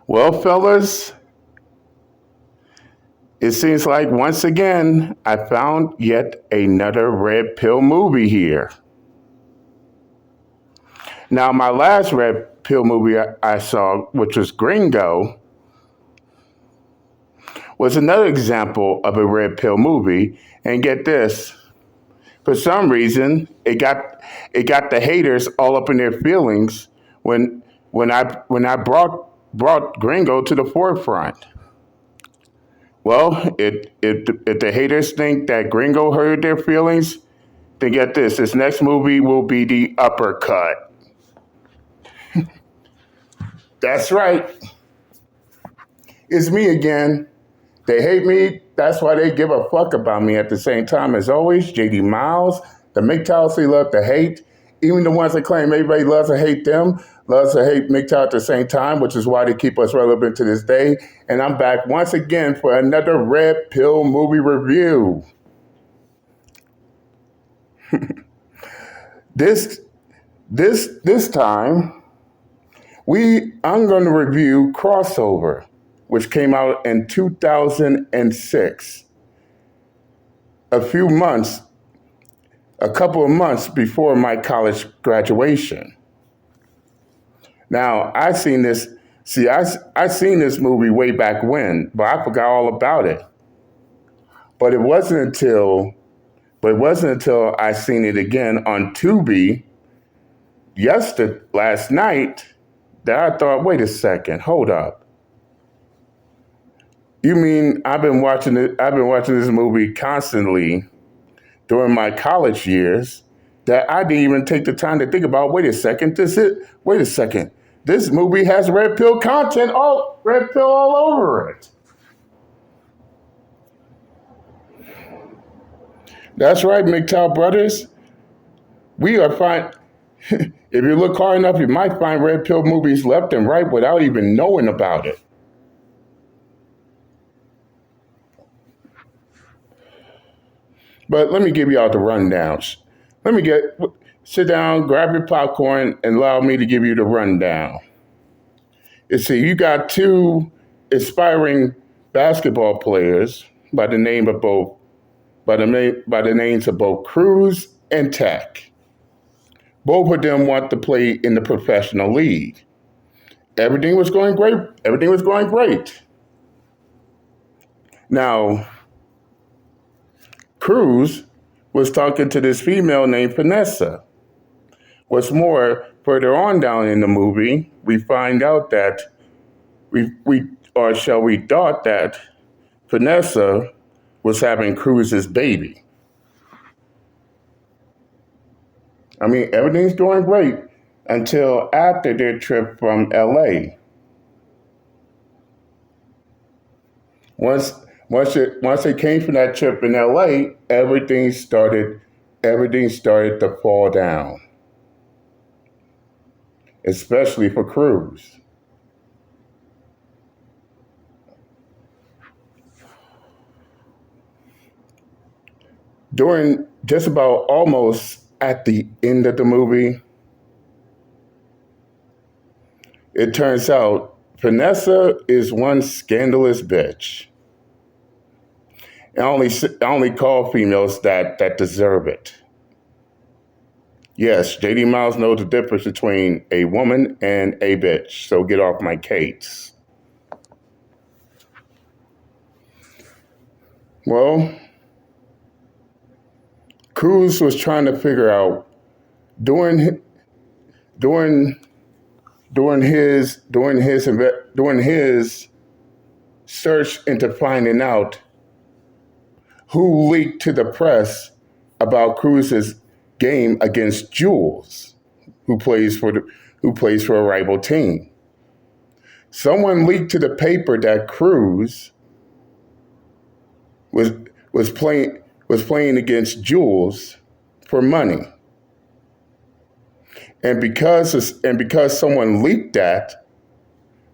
Well, fellas, it seems like once again I found yet another red pill movie here. Now, my last red pill movie I saw, which was Gringo, was another example of a red pill movie. And get this, for some reason, it got the haters all up in their feelings when when I brought Gringo to the forefront. Well, if the haters think that Gringo hurt their feelings, then get this: this next movie will be the uppercut. That's right, it's me again. They hate me. That's why they give a fuck about me. At the same time, as always, JD Miles, the MGTOWs they love to hate. Even the ones that claim everybody loves to hate them, loves to hate MGTOW at the same time, which is why they keep us relevant to this day. And I'm back once again for another Red Pill movie review. This this time, I'm going to review CrossOver, which came out in 2006, a couple of months before my college graduation. Now, I seen this movie way back when, but I forgot all about it. But it wasn't until I seen it again on Tubi last night that I thought, wait a second, hold up. You mean I've been watching this movie constantly during my college years that I didn't even take the time to think about, wait a second, this movie has red pill all over it. That's right, MGTOW brothers. We are fine. If you look hard enough, you might find red pill movies left and right without even knowing about it. But let me give you all the rundowns. Sit down, grab your popcorn, and allow me to give you the rundown. You see, you got two aspiring basketball players by the names of both Cruz and Tech. Both of them want to play in the professional league. Everything was going great. Now, Cruz was talking to this female named Vanessa. What's more, further on down in the movie, we find out that we thought that Vanessa was having Cruz's baby. I mean, everything's going great until after their trip from LA. Once once they came from that trip in LA, everything started to fall down, especially for Cruz. During just about almost at the end of the movie, it turns out Vanessa is one scandalous bitch. I only call females that deserve it. Yes, JD Miles knows the difference between a woman and a bitch, so get off my case. Well, Cruz was trying to figure out during during during his search into finding out who leaked to the press about Cruz's game against Jules, who plays for a rival team. Someone leaked to the paper that Cruz was playing against Jules for money. And because someone leaked that,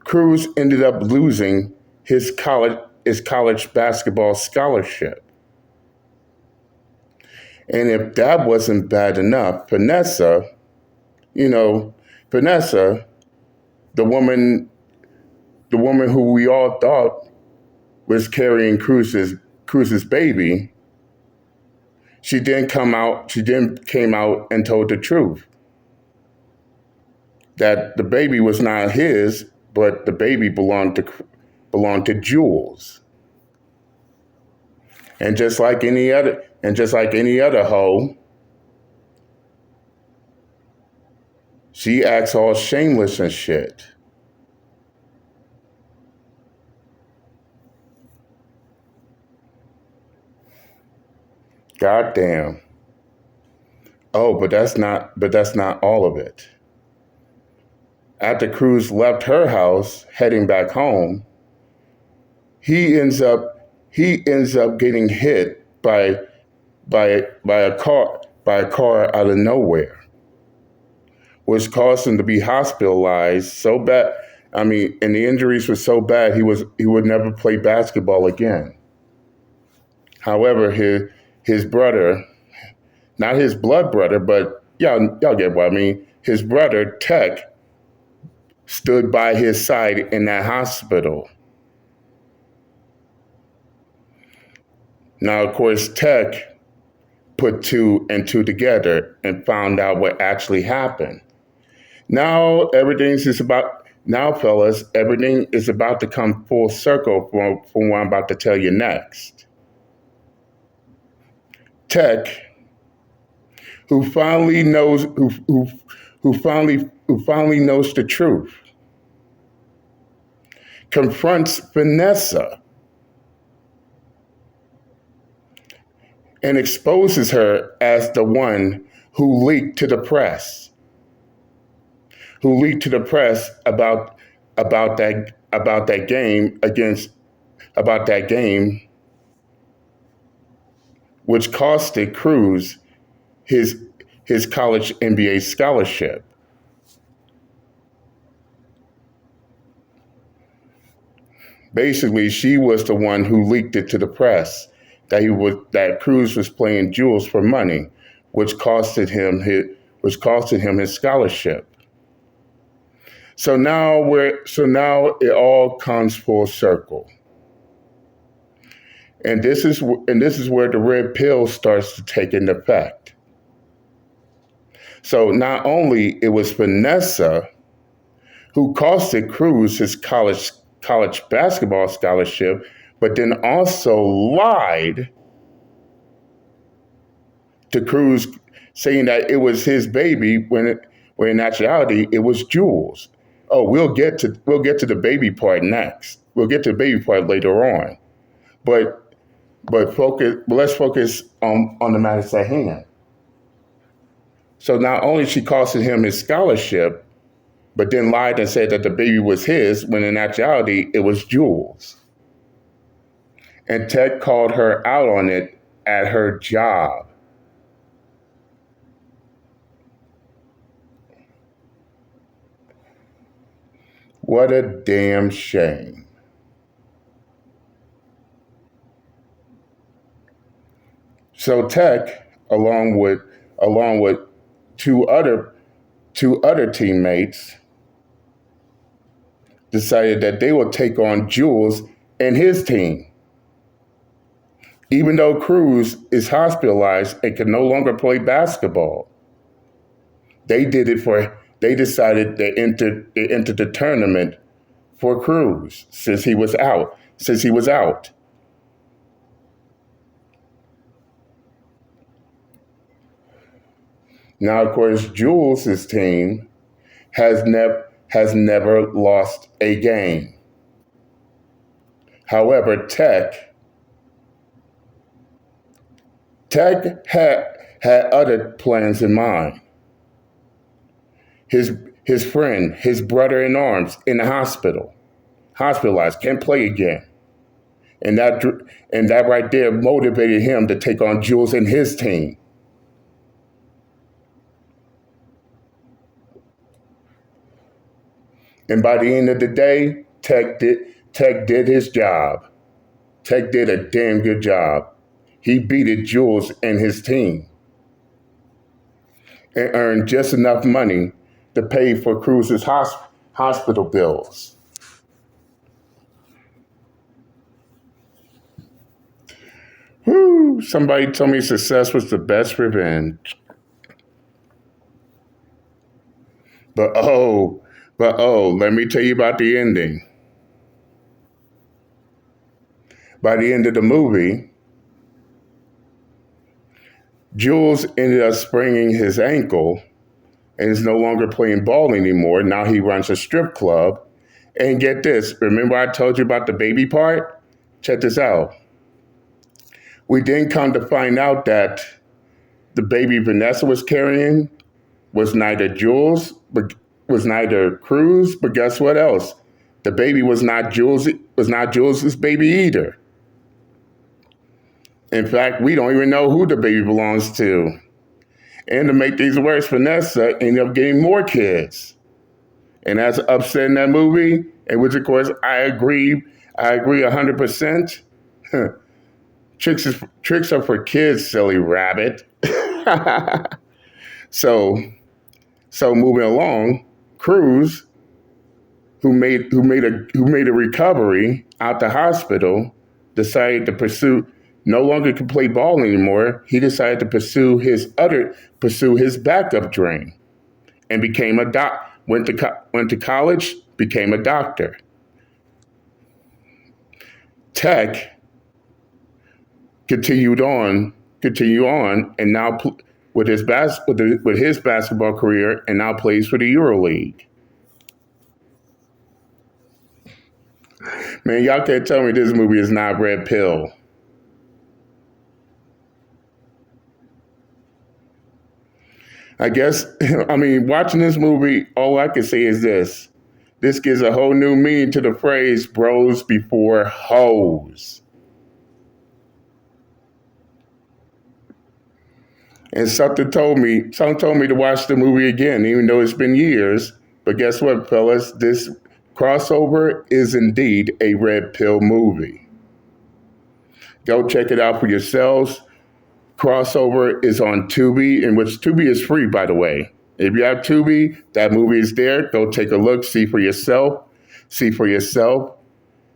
Cruz ended up losing his college basketball scholarship. And if that wasn't bad enough, Vanessa, the woman woman who we all thought was carrying Cruz's baby, she then came out and told the truth that the baby was not his, but the baby belonged to Jules. And just like any other hoe, she acts all shameless and shit. Goddamn. Oh, but that's not all of it. After Cruz left her house, heading back home, he ends up getting hit by a car out of nowhere, which caused him to be hospitalized so bad. I mean, and the injuries were so bad he would never play basketball again. However, his brother, not his blood brother, but y'all get what I mean. His brother Tech stood by his side in that hospital. Now, of course, Tech put two and two together and found out what actually happened. Now, fellas, everything is about to come full circle from what I'm about to tell you next. Tech, who finally knows the truth, confronts Vanessa and exposes her as the one who leaked to the press. About that game, which costed Cruz his college NBA scholarship. Basically, she was the one who leaked it to the press that Cruz was playing Jules for money, which costed him his scholarship. So now it all comes full circle. And this is where the red pill starts to take into effect. So not only it was Vanessa who costed Cruz his college basketball scholarship, but then also lied to Cruz, saying that it was his baby when in actuality it was Jules. Oh, we'll get to the baby part next. We'll get to the baby part later on. But let's focus on the matters at hand. So not only she costed him his scholarship, but then lied and said that the baby was his, when in actuality it was Jules. And Ted called her out on it at her job. What a damn shame. So Tech, along with two other teammates, decided that they would take on Jules and his team. Even though Cruz is hospitalized and can no longer play basketball, they decided to enter the tournament for Cruz since he was out. Now, of course, Jules' team has never lost a game. However, Tech had other plans in mind. His friend, his brother in arms, in the hospitalized, can't play again. And that right there motivated him to take on Jules and his team. And by the end of the day, Tech did his job. Tech did a damn good job. He beat Jules and his team and earned just enough money to pay for Cruz's hospital bills. Whew, somebody told me success was the best revenge. But let me tell you about the ending. By the end of the movie, Jules ended up spraining his ankle and is no longer playing ball anymore. Now he runs a strip club. And get this, remember I told you about the baby part? Check this out. We then come to find out that the baby Vanessa was carrying was neither Jules, but was neither Cruz, but guess what else? The baby was not Jules's baby either. In fact, we don't even know who the baby belongs to. And to make things worse, Vanessa ended up getting more kids. And that's upset in that movie, and which of course I agree 100%. Tricks are for kids, silly rabbit. So moving along, Cruz, who made a recovery out the hospital, decided to no longer could play ball anymore. He decided to pursue his backup dream, and became went to college, became a doctor. Tech continue on, and now with his basketball career, and now plays for the EuroLeague. Man, y'all can't tell me this movie is not Redpill. I guess, watching this movie, all I can say is this. This gives a whole new meaning to the phrase bros before hoes. And something told me to watch the movie again, even though it's been years. But guess what, fellas? This CrossOver is indeed a Redpill movie. Go check it out for yourselves. CrossOver is on Tubi, in which Tubi is free, by the way. If you have Tubi, that movie is there. Go take a look, see for yourself.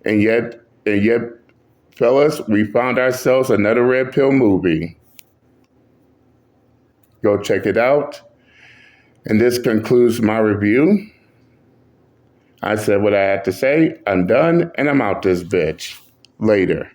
And yet, fellas, we found ourselves another Redpill movie. Go check it out. And this concludes my review. I said what I had to say. I'm done, and I'm out this bitch. Later.